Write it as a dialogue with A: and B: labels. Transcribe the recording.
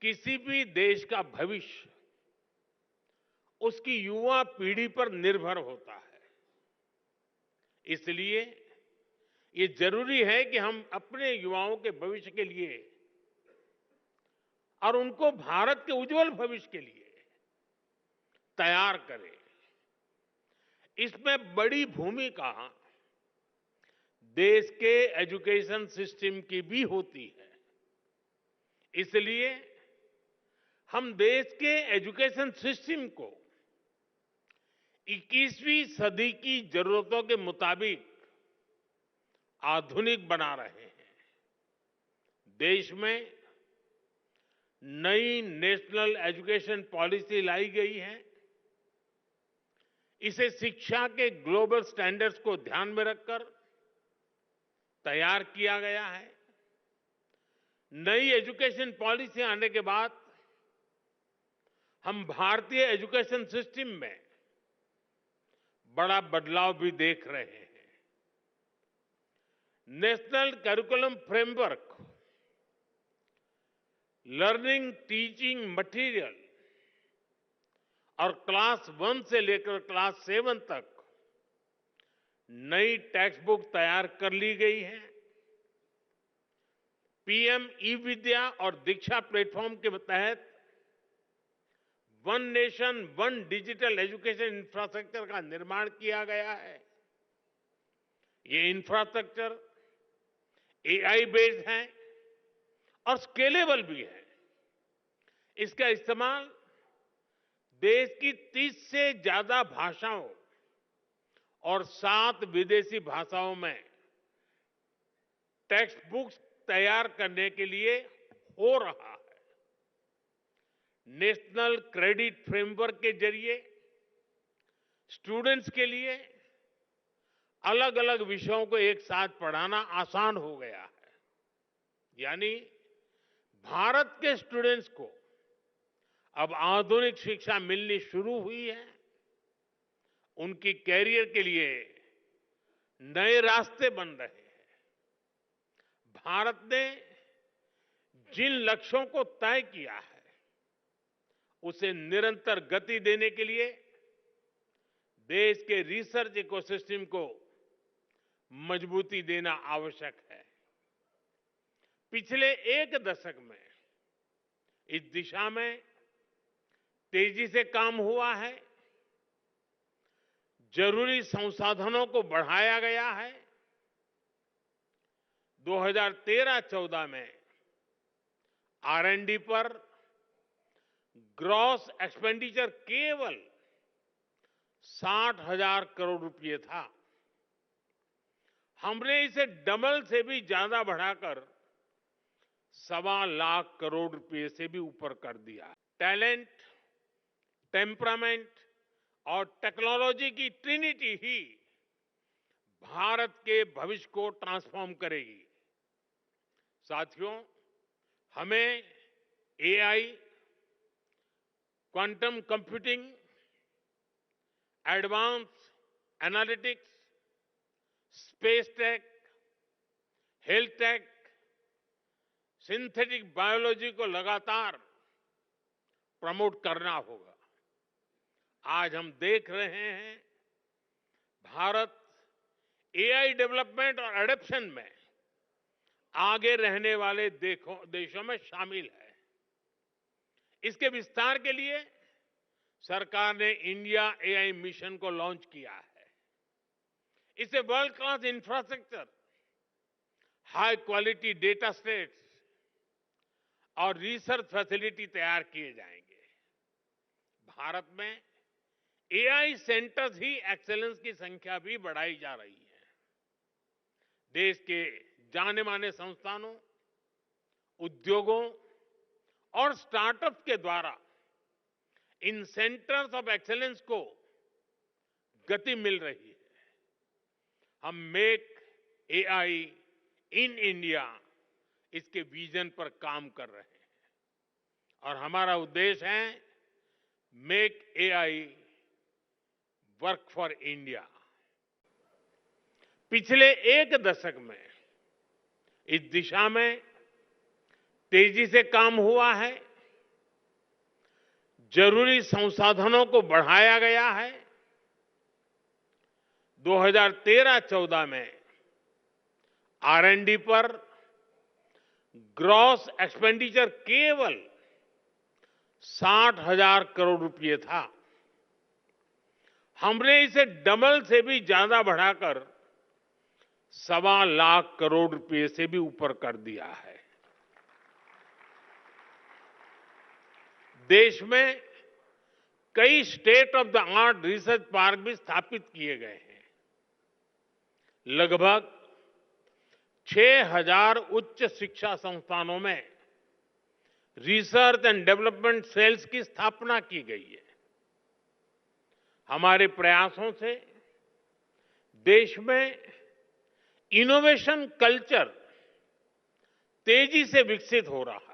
A: किसी भी देश का भविष्य उसकी युवा पीढ़ी पर निर्भर होता है। इसलिए ये जरूरी है कि हम अपने युवाओं के भविष्य के लिए और उनको भारत के उज्जवल भविष्य के लिए तैयार करें। इसमें बड़ी भूमिका देश के एजुकेशन सिस्टम की भी होती है। इसलिए हम देश के एजुकेशन सिस्टम को 21वीं सदी की जरूरतों के मुताबिक आधुनिक बना रहे हैं। देश में नई नेशनल एजुकेशन पॉलिसी लाई गई है। इसे शिक्षा के ग्लोबल स्टैंडर्ड्स को ध्यान में रखकर तैयार किया गया है। नई एजुकेशन पॉलिसी आने के बाद हम भारतीय एजुकेशन सिस्टम में बड़ा बदलाव भी देख रहे हैं। National curriculum framework, learning teaching material और क्लास 1 से लेकर क्लास 7 तक नई टेक्स्ट बुक तैयार कर ली गई है। पीएम ई विद्या और दीक्षा प्लेटफॉर्म के तहत one nation one digital education infrastructure का निर्माण किया गया है। ये इंफ्रास्ट्रक्चर एआई बेस्ड है और स्केलेबल भी है। इसका इस्तेमाल देश की 30 से ज्यादा भाषाओं और 7 विदेशी भाषाओं में टेक्स्ट बुक्स तैयार करने के लिए हो रहा है। नेशनल क्रेडिट फ्रेमवर्क के जरिए स्टूडेंट्स के लिए अलग अलग विषयों को एक साथ पढ़ाना आसान हो गया है। यानी भारत के स्टूडेंट्स को अब आधुनिक शिक्षा मिलनी शुरू हुई है। उनकी कैरियर के लिए नए रास्ते बन रहे हैं। भारत ने जिन लक्ष्यों को तय किया है उसे निरंतर गति देने के लिए देश के रिसर्च इकोसिस्टम को मजबूती देना आवश्यक है। पिछले 1 दशक में इस दिशा में तेजी से काम हुआ है। जरूरी संसाधनों को बढ़ाया गया है। 2013-14 में R&D पर ग्रॉस एक्सपेंडिचर केवल 60,000 करोड़ रुपए था। हमने इसे डबल से भी ज्यादा बढ़ाकर 1.25 लाख करोड़ रुपए से भी ऊपर कर दिया। टैलेंट, टेम्परामेंट और टेक्नोलॉजी की ट्रिनिटी ही भारत के भविष्य को ट्रांसफॉर्म करेगी। साथियों, हमें AI, quantum computing, advance analytics, space tech, health take, synthetic biology को लगातार प्रमोट करना होगा। आज हम देख रहे हैं भारत एआई डेवलपमेंट और एडॉप्शन में आगे रहने वाले देशों में शामिल है। इसके विस्तार के लिए सरकार ने इंडिया एआई मिशन को लॉन्च किया है। इससे world class infrastructure, high quality data sets और रिसर्च फैसिलिटी तैयार किए जाएंगे। भारत में एआई सेंटर्स ही एक्सेलेंस की संख्या भी बढ़ाई जा रही है। देश के जाने माने संस्थानों, उद्योगों और स्टार्टअप्स के द्वारा इन सेंटर्स ऑफ एक्सेलेंस को गति मिल रही है। हम मेक एआई इन इंडिया इसके विजन पर काम कर रहे हैं और हमारा उद्देश्य है make AI work for India. पिछले 1 दशक में इस दिशा में तेजी से काम हुआ है। जरूरी संसाधनों को बढ़ाया गया है। 2013-14 में R&D पर ग्रॉस एक्सपेंडिचर केवल 60,000 करोड़ रुपए था। हमने इसे डबल से भी ज्यादा बढ़ाकर 1.25 लाख करोड़ रुपए से भी ऊपर कर दिया है। देश में कई state of the art research park भी स्थापित किए गए हैं। लगभग 6,000 उच्च शिक्षा संस्थानों में रिसर्च एंड डेवलपमेंट सेल्स की स्थापना की गई है। हमारे प्रयासों से देश में इनोवेशन कल्चर तेजी से विकसित हो रहा है।